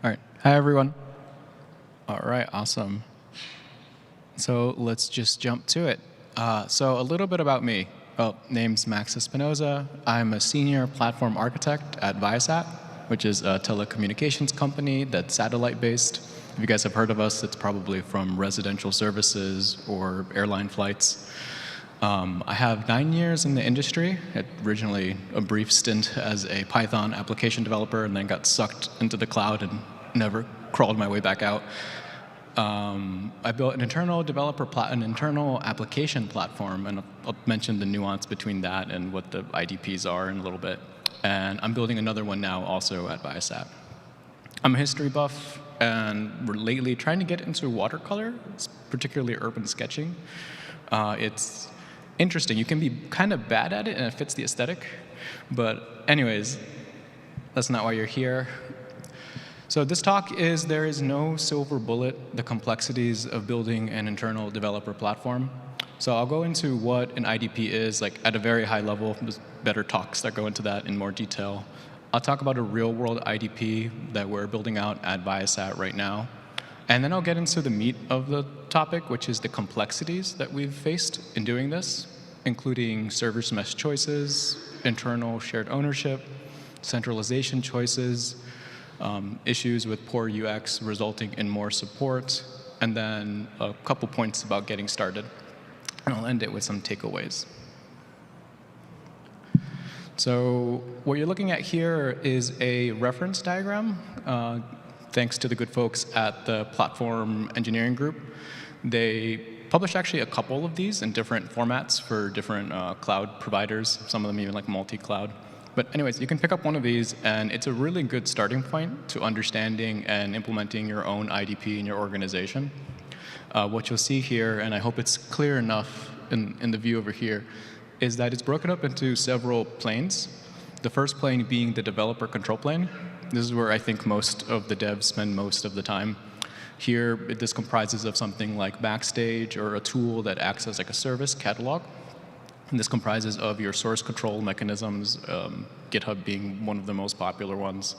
All right. Hi, everyone. All right, awesome. So let's just jump to it. So a little bit about me. Well, name's Max Espinoza. I'm a senior platform architect at Viasat, which is a telecommunications company that's satellite-based. If you guys have heard of us, it's probably from residential services or airline flights. I have 9 years in the industry. Originally a brief stint as a Python application developer and then got sucked into the cloud and never crawled my way back out. I built an internal internal application platform, and I'll mention the nuance between that and what the IDPs are in a little bit. And I'm building another one now also at Viasat. I'm a history buff, and we're lately trying to get into watercolor, particularly urban sketching. It's interesting. You can be kind of bad at it, and it fits the aesthetic. But anyways, that's not why you're here. So this talk is, there is no silver bullet, the complexities of building an internal developer platform. So I'll go into what an IDP is, like at a very high level. There's better talks that go into that in more detail. I'll talk about a real-world IDP that we're building out at Viasat right now. And then I'll get into the meat of the topic, which is the complexities that we've faced in doing this, including service mesh choices, internal shared ownership, centralization choices, issues with poor UX resulting in more support, and then a couple points about getting started. And I'll end it with some takeaways. So what you're looking at here is a reference diagram. Thanks to the good folks at the platform engineering group. They published actually a couple of these in different formats for different cloud providers, some of them even like multi-cloud. But anyways, you can pick up one of these, and it's a really good starting point to understanding and implementing your own IDP in your organization. What you'll see here, and I hope it's clear enough in the view over here, is that it's broken up into several planes. The first plane being the developer control plane. This is where I think most of the devs spend most of the time. Here, this comprises of something like Backstage or a tool that acts as like a service catalog. And this comprises of your source control mechanisms, GitHub being one of the most popular ones,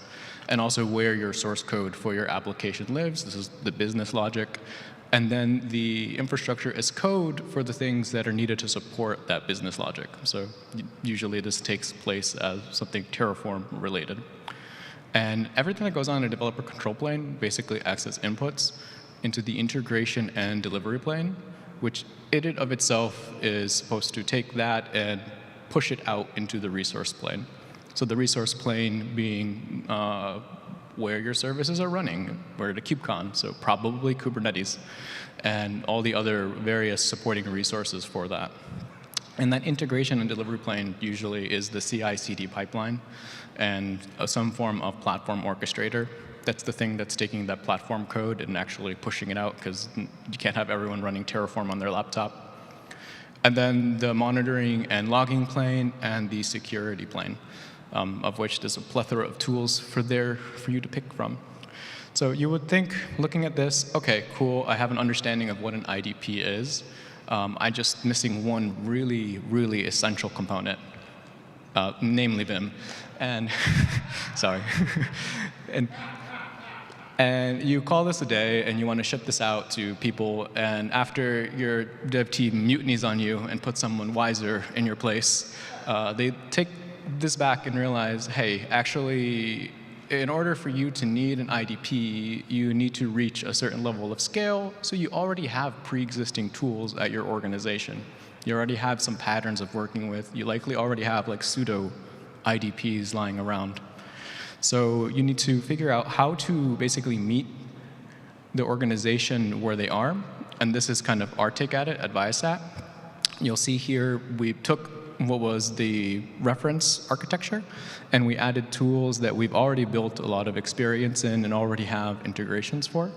and also where your source code for your application lives. This is the business logic. And then the infrastructure as code for the things that are needed to support that business logic. So usually this takes place as something Terraform related. And everything that goes on in a developer control plane basically acts as inputs into the integration and delivery plane, which in and of itself is supposed to take that and push it out into the resource plane. So the resource plane being where your services are running, where the KubeCon, so probably Kubernetes, and all the other various supporting resources for that. And that integration and delivery plane usually is the CI/CD pipeline and some form of platform orchestrator. That's the thing that's taking that platform code and actually pushing it out, because you can't have everyone running Terraform on their laptop. And then the monitoring and logging plane and the security plane, of which there's a plethora of tools for you to pick from. So you would think, looking at this, OK, cool, I have an understanding of what an IDP is. I'm just missing one really, really essential component, namely Vim. And sorry. And you call this a day, and you want to ship this out to people, and after your dev team mutinies on you and puts someone wiser in your place, they take this back and realize, hey, actually, in order for you to need an IDP, you need to reach a certain level of scale, so you already have pre-existing tools at your organization. You already have some patterns of working with. You likely already have like pseudo IDPs lying around. So you need to figure out how to basically meet the organization where they are, and this is kind of our take at it at Viasat. You'll see here we took what was the reference architecture, and we added tools that we've already built a lot of experience in and already have integrations for.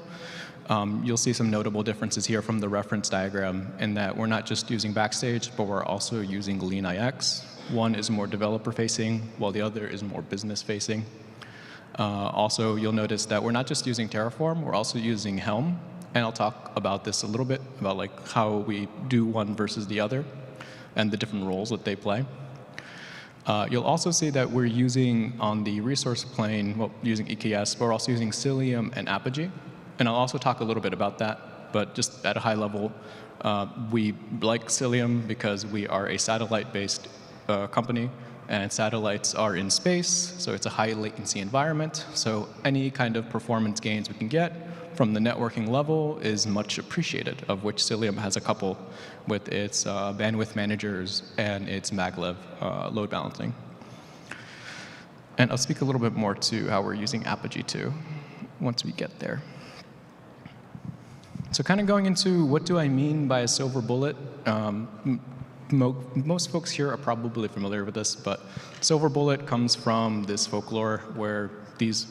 You'll see some notable differences here from the reference diagram in that we're not just using Backstage, but we're also using LeanIX. One is more developer-facing, while the other is more business-facing. Also, you'll notice that we're not just using Terraform, we're also using Helm. And I'll talk about this a little bit, about like how we do one versus the other and the different roles that they play. You'll also see that we're using, on the resource plane, well, using EKS, but we're also using Cilium and Apogee. And I'll also talk a little bit about that, but just at a high level, we like Cilium because we are a satellite-based company, and satellites are in space, so it's a high latency environment. So any kind of performance gains we can get from the networking level is much appreciated, of which Cilium has a couple with its bandwidth managers and its maglev load balancing. And I'll speak a little bit more to how we're using Apogee too, once we get there. So kind of going into what do I mean by a silver bullet. Most folks here are probably familiar with this, but silver bullet comes from this folklore where these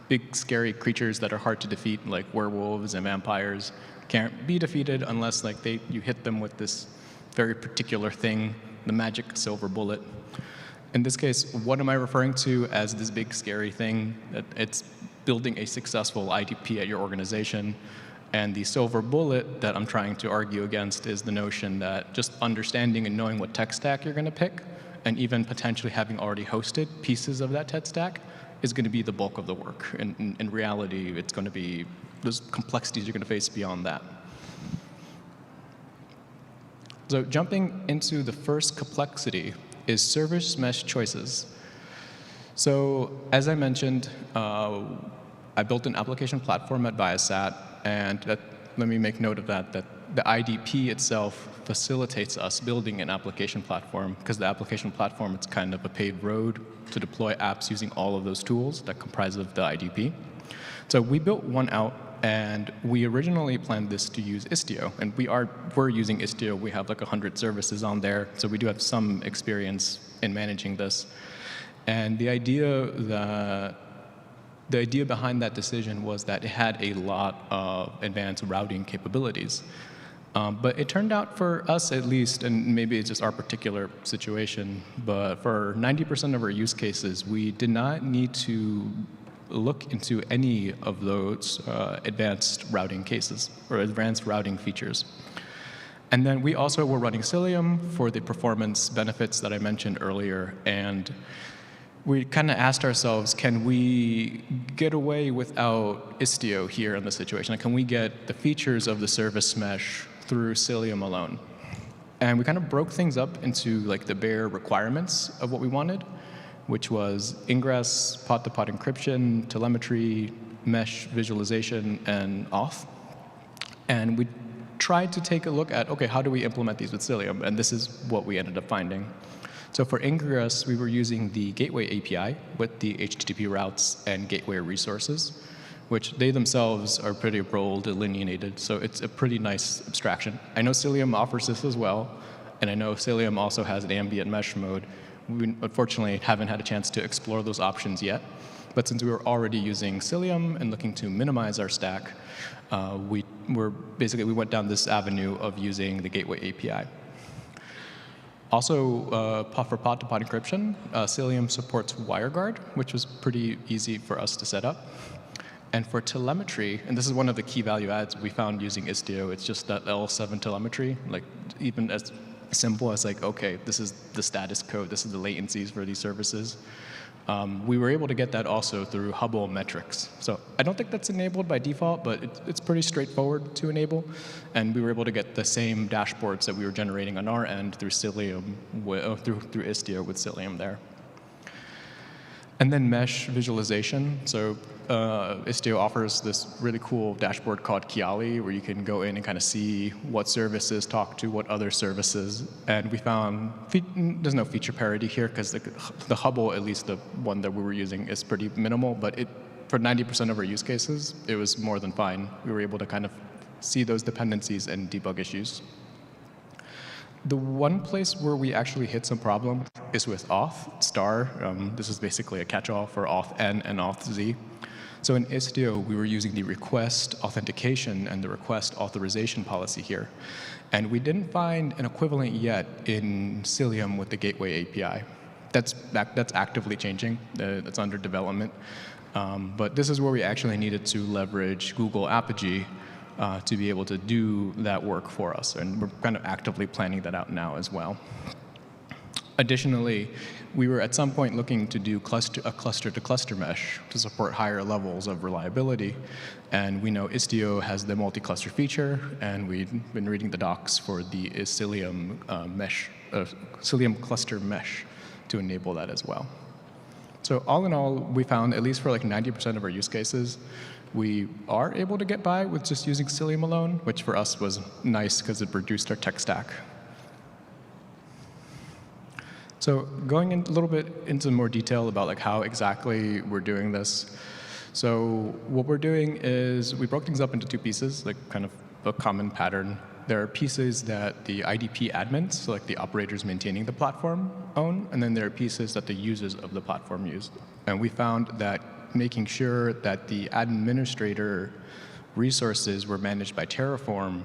big scary creatures that are hard to defeat, like werewolves and vampires, can't be defeated unless you hit them with this very particular thing, the magic silver bullet. In this case, what am I referring to as this big scary thing? It's building a successful IDP at your organization. And the silver bullet that I'm trying to argue against is the notion that just understanding and knowing what tech stack you're going to pick, and even potentially having already hosted pieces of that tech stack, is going to be the bulk of the work. In reality, it's going to be, there's complexities you're going to face beyond that. So jumping into the first complexity is service mesh choices. So as I mentioned, I built an application platform at Viasat, and let me make note of that the IDP itself facilitates us building an application platform, because the application platform, it's kind of a paved road to deploy apps using all of those tools that comprise of the IDP. So we built one out, and we originally planned this to use Istio, and we're using Istio. We have like 100 services on there, so we do have some experience in managing this. And the idea behind that decision was that it had a lot of advanced routing capabilities. But it turned out for us at least, and maybe it's just our particular situation, but for 90% of our use cases, we did not need to look into any of those advanced routing cases or advanced routing features. And then we also were running Cilium for the performance benefits that I mentioned earlier, and we kind of asked ourselves, can we get away without Istio here in the situation? Like, can we get the features of the service mesh through Cilium alone? And we kind of broke things up into like the bare requirements of what we wanted, which was ingress, pod-to-pod encryption, telemetry, mesh visualization, and auth. And we tried to take a look at, okay, how do we implement these with Cilium? And this is what we ended up finding. So for ingress, we were using the gateway API with the HTTP routes and gateway resources, which they themselves are pretty role delineated, so it's a pretty nice abstraction. I know Cilium offers this as well, and I know Cilium also has an ambient mesh mode. We unfortunately haven't had a chance to explore those options yet, but since we were already using Cilium and looking to minimize our stack, we went down this avenue of using the gateway API. Also, for pod-to-pod encryption, Cilium supports WireGuard, which was pretty easy for us to set up. And for telemetry, and this is one of the key value adds we found using Istio, it's just that L7 telemetry, like even as simple as like, okay, this is the status code, this is the latencies for these services. We were able to get that also through Hubble metrics. So I don't think that's enabled by default, but it's pretty straightforward to enable. And we were able to get the same dashboards that we were generating on our end through Cilium, through Istio with Cilium there. And then mesh visualization. So Istio offers this really cool dashboard called Kiali, where you can go in and kind of see what services talk to what other services. And we found there's no feature parity here because the Hubble, at least the one that we were using, is pretty minimal. But for 90% of our use cases, it was more than fine. We were able to kind of see those dependencies and debug issues. The one place where we actually hit some problem is with auth star. This is basically a catch-all for auth n and auth z. So in Istio, we were using the request authentication and the request authorization policy here. And we didn't find an equivalent yet in Cilium with the gateway API. That's actively changing. That's under development. But this is where we actually needed to leverage Google Apogee to be able to do that work for us. And we're kind of actively planning that out now as well. Additionally, we were at some point looking to do a cluster-to-cluster mesh to support higher levels of reliability. And we know Istio has the multi-cluster feature, and we've been reading the docs for the Cilium Cilium cluster mesh to enable that as well. So all in all, we found, at least for like 90% of our use cases, we are able to get by with just using Cilium alone, which for us was nice because it reduced our tech stack. So going in a little bit into more detail about like how exactly we're doing this. So what we're doing is we broke things up into two pieces, like kind of a common pattern. There are pieces that the IDP admins, so like the operators maintaining the platform, own, and then there are pieces that the users of the platform use. And we found that making sure that the administrator resources were managed by Terraform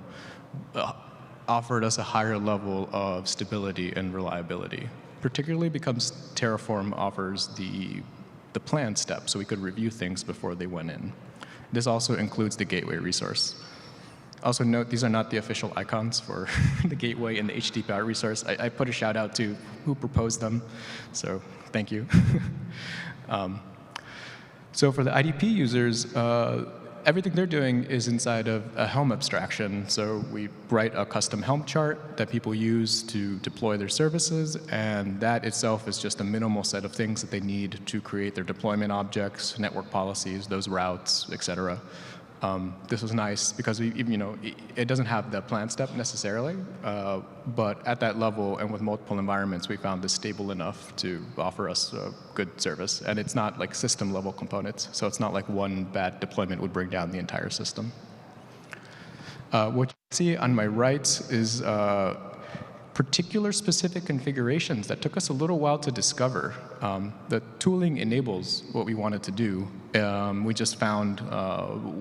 offered us a higher level of stability and reliability, particularly because Terraform offers the plan step, so we could review things before they went in. This also includes the gateway resource. Also note, these are not the official icons for the gateway and the HTTP resource. I put a shout out to who proposed them, so thank you. So for the IDP users, everything they're doing is inside of a Helm abstraction. So we write a custom Helm chart that people use to deploy their services, and that itself is just a minimal set of things that they need to create their deployment objects, network policies, those routes, et cetera. This was nice because it doesn't have the plan step necessarily, but at that level and with multiple environments, we found this stable enough to offer us a good service. And it's not like system level components, so it's not like one bad deployment would bring down the entire system. What you see on my right is particular specific configurations that took us a little while to discover. The tooling enables what we wanted to do. We just found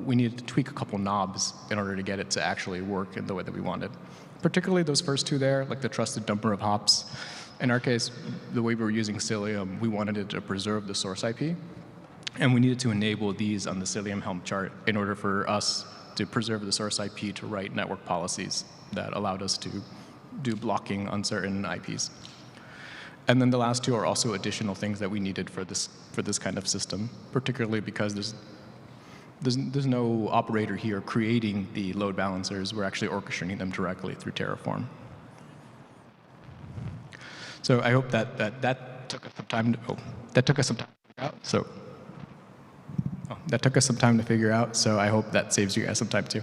we needed to tweak a couple knobs in order to get it to actually work in the way that we wanted. Particularly those first two there, like the trusted number of hops. In our case, the way we were using Cilium, we wanted it to preserve the source IP. And we needed to enable these on the Cilium Helm chart in order for us to preserve the source IP to write network policies that allowed us to do blocking on certain IPs. And then the last two are also additional things that we needed for this kind of system, particularly because there's no operator here creating the load balancers. We're actually orchestrating them directly through Terraform. So I hope that took us some time to figure out. So that took us some time to figure out. So I hope that saves you guys some time too.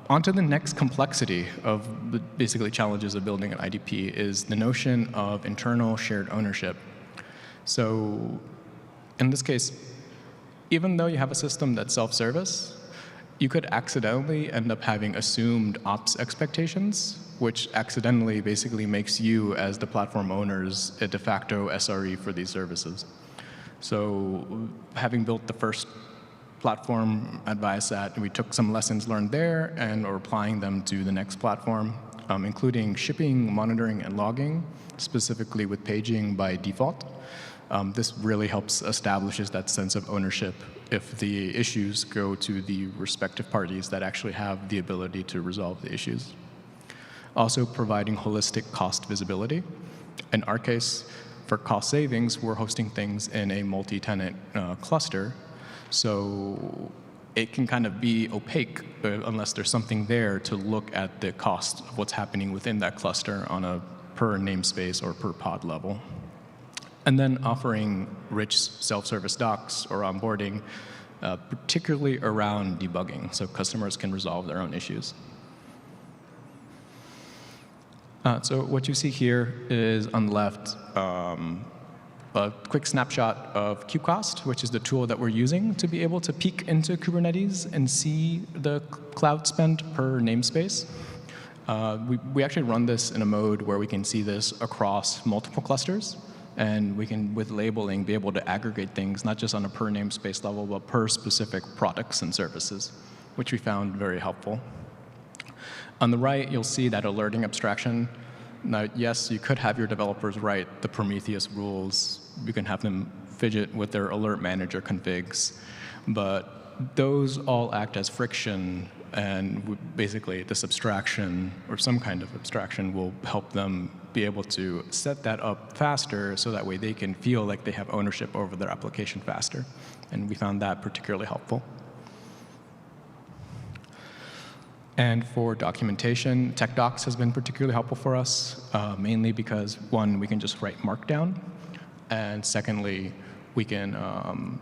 On to the next complexity of the basically challenges of building an IDP is the notion of internal shared ownership. So in this case, even though you have a system that's self-service, you could accidentally end up having assumed ops expectations, which accidentally basically makes you, as the platform owners, a de facto SRE for these services. So having built the first platform at Viasat, we took some lessons learned there and are applying them to the next platform, including shipping, monitoring, and logging, specifically with paging by default. This really helps establishes that sense of ownership if the issues go to the respective parties that actually have the ability to resolve the issues. Also providing holistic cost visibility. In our case, for cost savings, we're hosting things in a multi-tenant cluster, so it can kind of be opaque unless there's something there to look at the cost of what's happening within that cluster on a per namespace or per pod level. And then offering rich self-service docs or onboarding, particularly around debugging, so customers can resolve their own issues. So what you see here is on the left, a quick snapshot of QCost, which is the tool that we're using to be able to peek into Kubernetes and see the cloud spend per namespace. We actually run this in a mode where we can see this across multiple clusters, and we can, with labeling, be able to aggregate things not just on a per namespace level, but per specific products and services, which we found very helpful. On the right, you'll see that alerting abstraction. Now, yes, you could have your developers write the Prometheus rules. You can have them fidget with their alert manager configs. But those all act as friction And basically, this abstraction, or some kind of abstraction, will help them be able to set that up faster so that way they can feel like they have ownership over their application faster. And we found that particularly helpful. And for documentation, TechDocs has been particularly helpful for us, mainly because, one, we can just write Markdown, and secondly, we can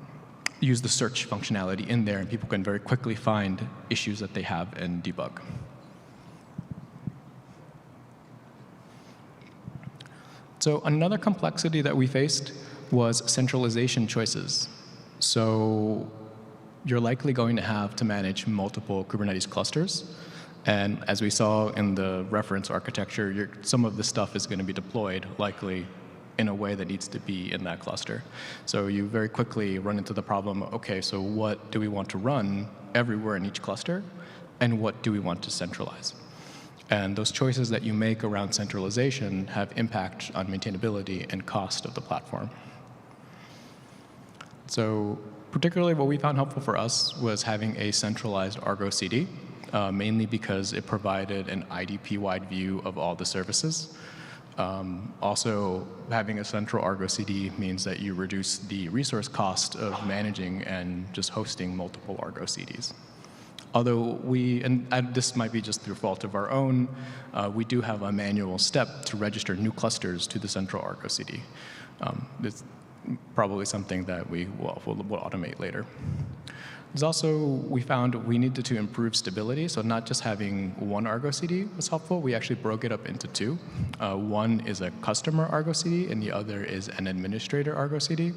use the search functionality in there, and people can very quickly find issues that they have and debug. So another complexity that we faced was centralization choices. So you're likely going to have to manage multiple Kubernetes clusters. And as we saw in the reference architecture, some of this stuff is going to be deployed likely in a way that needs to be in that cluster. So you very quickly run into the problem, okay, so what do we want to run everywhere in each cluster, and what do we want to centralize? And those choices that you make around centralization have impact on maintainability and cost of the platform. So particularly what we found helpful for us was having a centralized Argo CD, mainly because it provided an IDP-wide view of all the services. Also, having a central Argo CD means that you reduce the resource cost of managing and just hosting multiple Argo CDs. Although and this might be just through fault of our own, we do have a manual step to register new clusters to the central Argo CD. It's probably something that we'll automate later. There's also, we found we needed to improve stability, so not just having one Argo CD was helpful. We actually broke it up into two. One is a customer Argo CD, and the other is an administrator Argo CD.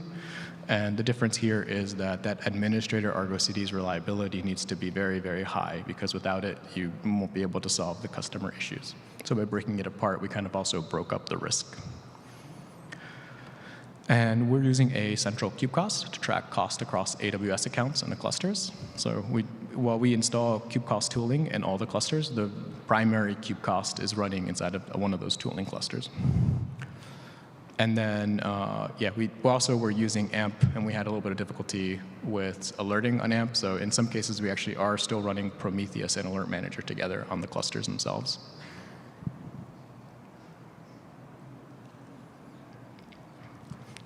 And the difference here is that that administrator Argo CD's reliability needs to be very, very high, because without it, you won't be able to solve the customer issues. So by breaking it apart, we kind of also broke up the risk. And we're using a central KubeCost to track cost across AWS accounts and the clusters. So while we install KubeCost tooling in all the clusters, the primary KubeCost is running inside of one of those tooling clusters. And then, we also were using AMP, and we had a little bit of difficulty with alerting on AMP. So in some cases, we actually are still running Prometheus and Alert Manager together on the clusters themselves.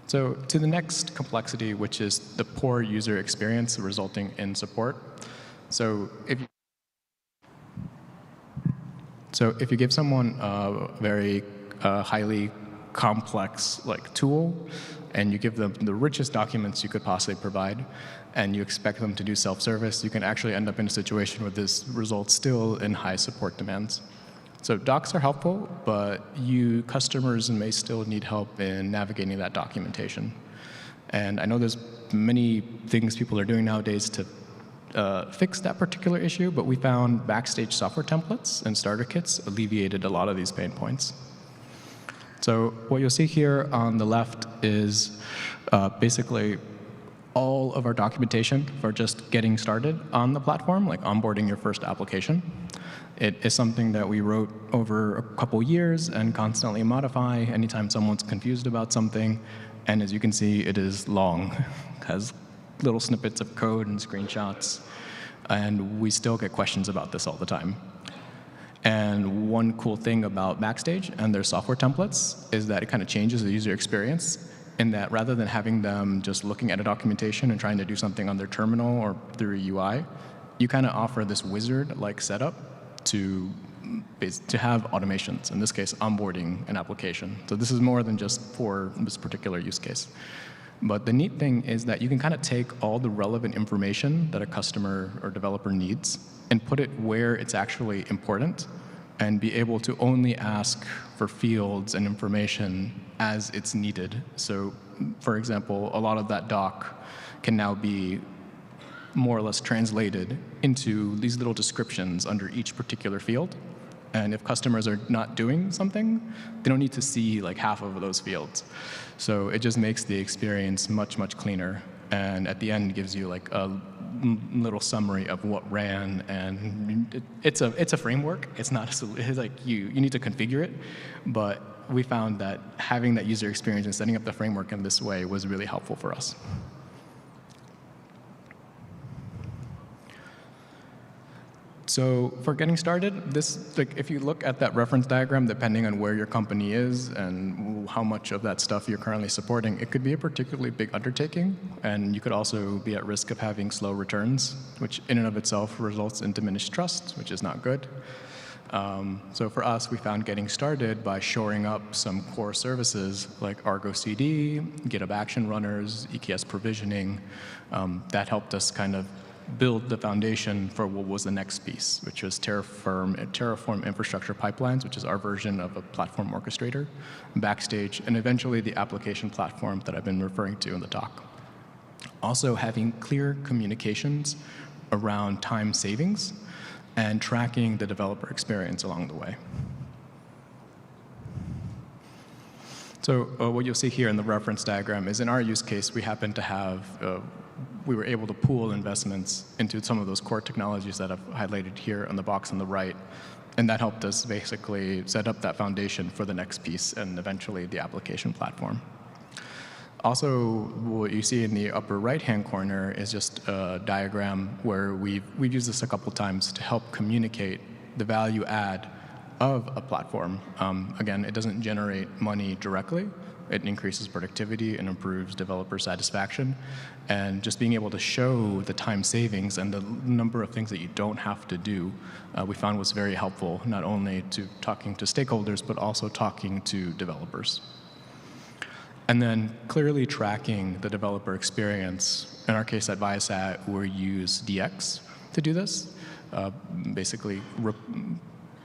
So to the next complexity, which is the poor user experience resulting in support. So if you give someone a very highly complex tool, and you give them the richest documents you could possibly provide, and you expect them to do self-service, you can actually end up in a situation where this results still in high support demands. So docs are helpful, but customers may still need help in navigating that documentation. And I know there's many things people are doing nowadays to fix that particular issue, but we found backstage software templates and starter kits alleviated a lot of these pain points. So what you'll see here on the left is basically all of our documentation for just getting started on the platform, like onboarding your first application. It is something that we wrote over a couple years and constantly modify anytime someone's confused about something. And as you can see, it is long. It has little snippets of code and screenshots. And we still get questions about this all the time. And one cool thing about Backstage and their software templates is that it kind of changes the user experience, in that rather than having them just looking at a documentation and trying to do something on their terminal or through a UI, you kind of offer this wizard-like setup to have automations, in this case, onboarding an application. So this is more than just for this particular use case. But the neat thing is that you can kind of take all the relevant information that a customer or developer needs and put it where it's actually important, and be able to only ask for fields and information as it's needed. So, for example, a lot of that doc can now be more or less translated into these little descriptions under each particular field. And if customers are not doing something, they don't need to see half of those fields. So it just makes the experience much, much cleaner. And at the end, gives you a little summary of what ran. And it's a framework. It's not you need to configure it. But we found that having that user experience and setting up the framework in this way was really helpful for us. So for getting started, if you look at that reference diagram, depending on where your company is and how much of that stuff you're currently supporting, it could be a particularly big undertaking, and you could also be at risk of having slow returns, which in and of itself results in diminished trust, which is not good. So for us, we found getting started by shoring up some core services like Argo CD, GitHub Action Runners, EKS provisioning. That helped us kind of build the foundation for what was the next piece, which was Terraform infrastructure pipelines, which is our version of a platform orchestrator, Backstage, and eventually the application platform that I've been referring to in the talk. Also having clear communications around time savings and tracking the developer experience along the way. So what you'll see here in the reference diagram is in our use case, we happen to have we were able to pool investments into some of those core technologies that I've highlighted here on the box on the right. And that helped us basically set up that foundation for the next piece and eventually the application platform. Also, what you see in the upper right-hand corner is just a diagram where we've used this a couple times to help communicate the value add of a platform. Again, it doesn't generate money directly. It increases productivity and improves developer satisfaction. And just being able to show the time savings and the number of things that you don't have to do, we found was very helpful, not only to talking to stakeholders, but also talking to developers. And then clearly tracking the developer experience. In our case at Viasat, we use DX to do this. Basically,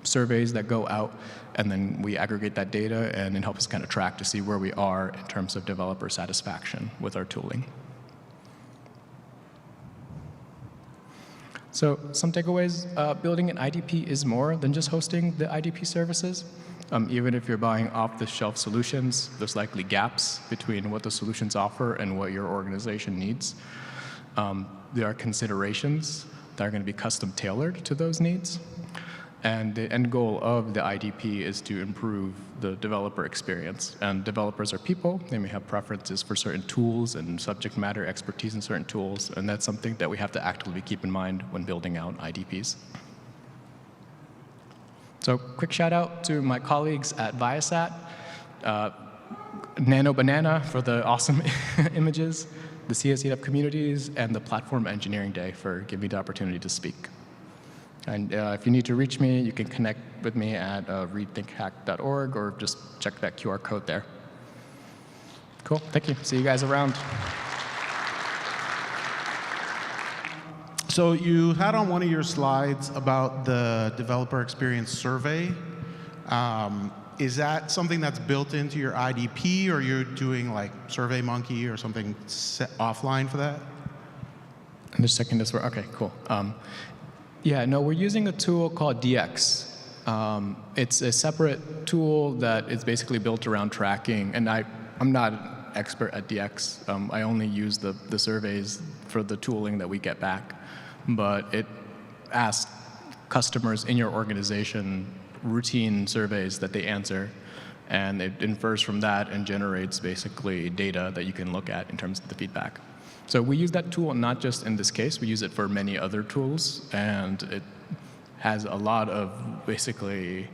surveys that go out, and then we aggregate that data, and it helps us kind of track to see where we are in terms of developer satisfaction with our tooling. So some takeaways, building an IDP is more than just hosting the IDP services. Even if you're buying off-the-shelf solutions, there's likely gaps between what the solutions offer and what your organization needs. There are considerations that are going to be custom tailored to those needs. And the end goal of the IDP is to improve the developer experience. And developers are people. They may have preferences for certain tools and subject matter expertise in certain tools. And that's something that we have to actively keep in mind when building out IDPs. So quick shout out to my colleagues at Viasat, Nano Banana for the awesome images, the CNCF communities, and the Platform Engineering Day for giving me the opportunity to speak. And if you need to reach me, you can connect with me at readthinkhack.org or just check that QR code there. Cool, thank you. See you guys around. So you had on one of your slides about the developer experience survey. Is that something that's built into your IDP, or you're doing like SurveyMonkey or something set offline for that? And just checking this work. Okay, cool. Yeah, no, we're using a tool called DX. It's a separate tool that is basically built around tracking, and I'm not an expert at DX. I only use the surveys for the tooling that we get back. But it asks customers in your organization routine surveys that they answer, and it infers from that and generates basically data that you can look at in terms of the feedback. So we use that tool not just in this case, we use it for many other tools, and it has a lot of basically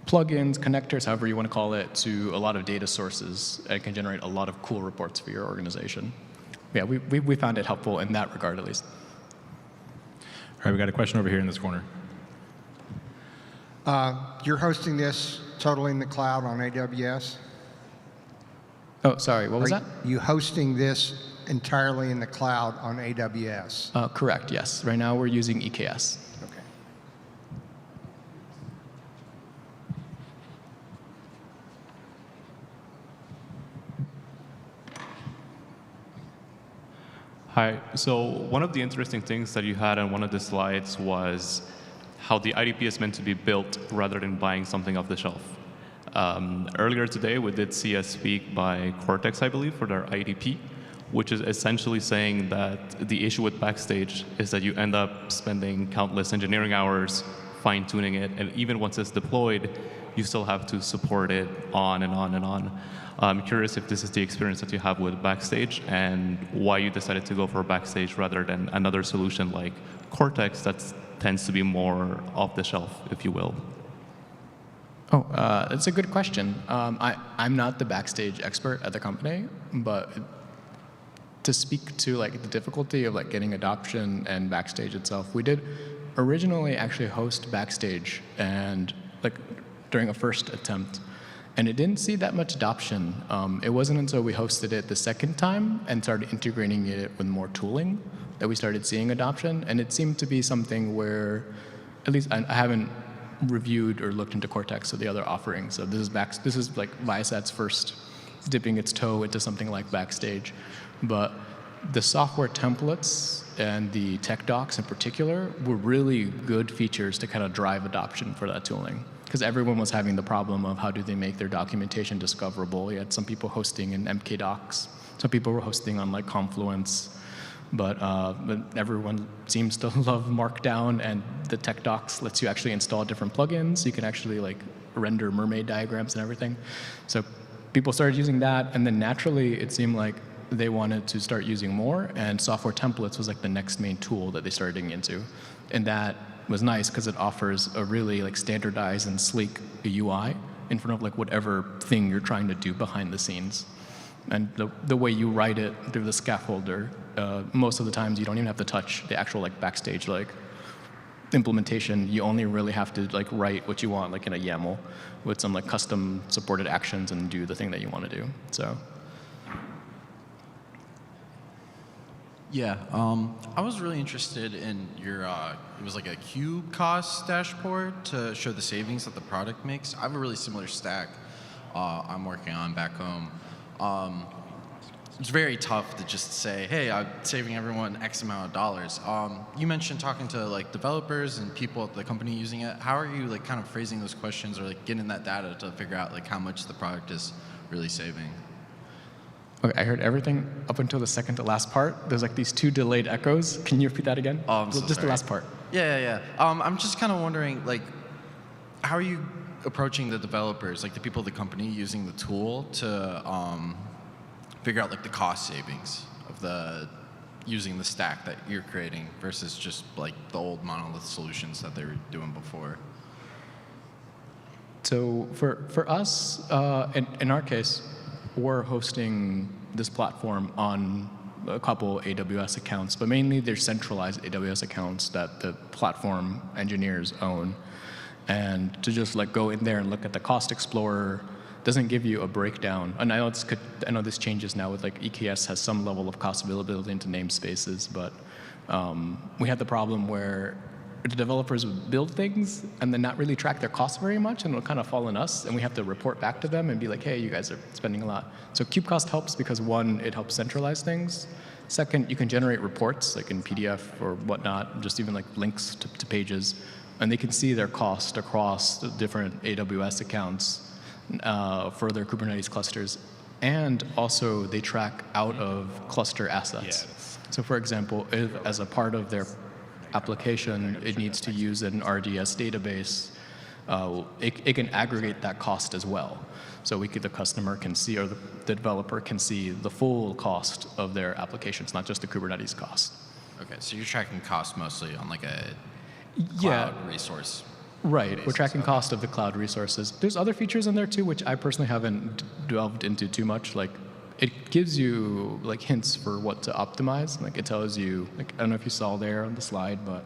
plugins, connectors, however you want to call it, to a lot of data sources, and it can generate a lot of cool reports for your organization. Yeah, we found it helpful in that regard at least. All right, we got a question over here in this corner. You're hosting this totally in the cloud on AWS? Oh, sorry, what was that? You hosting this entirely in the cloud on AWS? Correct, yes. Right now we're using EKS. Okay. Hi. So one of the interesting things that you had on one of the slides was how the IDP is meant to be built rather than buying something off the shelf. Earlier today, we did see a speak by Cortex, I believe, for their IDP, which is essentially saying that the issue with Backstage is that you end up spending countless engineering hours fine-tuning it, and even once it's deployed, you still have to support it on and on and on. I'm curious if this is the experience that you have with Backstage and why you decided to go for Backstage rather than another solution like Cortex that's tends to be more off the shelf, if you will? Oh, that's a good question. I'm not the backstage expert at the company, but to speak to like the difficulty of like getting adoption and backstage itself, we did originally actually host backstage and like during a first attempt, and it didn't see that much adoption. It wasn't until we hosted it the second time and started integrating it with more tooling that we started seeing adoption, and it seemed to be something where, at least I haven't reviewed or looked into Cortex or the other offerings. So this is like Viasat's first dipping its toe into something like backstage. But the software templates and the tech docs in particular were really good features to kind of drive adoption for that tooling. Because everyone was having the problem of how do they make their documentation discoverable. You had some people hosting in MK Docs. Some people were hosting on like Confluence. But everyone seems to love Markdown, and the tech docs lets you actually install different plugins. You can actually like render mermaid diagrams and everything. So people started using that, and then naturally it seemed like they wanted to start using more, and software templates was like the next main tool that they started digging into. And that was nice because it offers a really like standardized and sleek UI in front of like whatever thing you're trying to do behind the scenes. And the way you write it through the scaffolder, most of the times you don't even have to touch the actual like backstage like implementation. You only really have to like write what you want like in a YAML with some like custom supported actions and do the thing that you want to do. So. Yeah, I was really interested in your, it was like a cube cost dashboard to show the savings that the product makes. I have a really similar stack I'm working on back home. It's very tough to just say, hey, I'm saving everyone X amount of dollars. You mentioned talking to like developers and people at the company using it. How are you like kind of phrasing those questions or like getting that data to figure out like how much the product is really saving? Okay, I heard everything up until the second to last part. There's like these two delayed echoes. Can you repeat that again? Oh, I'm so Just sorry. the last part. Yeah. I'm just kind of wondering, like, how are you approaching the developers, like the people of the company using the tool to figure out like the cost savings of using the stack that you're creating versus just like the old monolith solutions that they were doing before? So for us, in our case, we're hosting this platform on a couple AWS accounts, but mainly they're centralized AWS accounts that the platform engineers own. And to just like go in there and look at the cost explorer doesn't give you a breakdown. And I know this changes now with like EKS has some level of cost availability into namespaces, but we had the problem where the developers would build things and then not really track their costs very much, and it'll kind of fall on us, and we have to report back to them and be like, hey, you guys are spending a lot. So cube cost helps because one, it helps centralize things. Second, you can generate reports like in PDF or whatnot, just even like links to pages, and they can see their cost across the different AWS accounts for their Kubernetes clusters. And also they track out of cluster assets. Yes. So for example, if as a part of their application, it needs to use an RDS database, it can aggregate that cost as well. So the customer can see, or the developer can see the full cost of their applications, not just the Kubernetes cost. Okay, so you're tracking cost mostly on like a cloud resource. Right, we're tracking cost of the cloud resources. There's other features in there too, which I personally haven't delved into too much. Like, it gives you like hints for what to optimize. Like it tells you, like I don't know if you saw there on the slide, but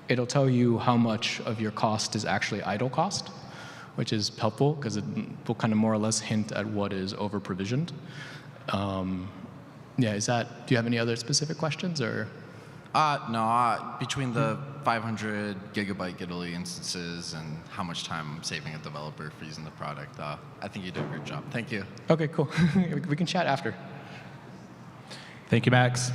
it'll tell you how much of your cost is actually idle cost, which is helpful because it will kind of more or less hint at what is over provisioned. Yeah, do you have any other specific questions or? No, between the 500 gigabyte Italy instances and how much time I'm saving a developer for using the product, I think you did a great job. Thank you. Okay, cool. We can chat after. Thank you, Max.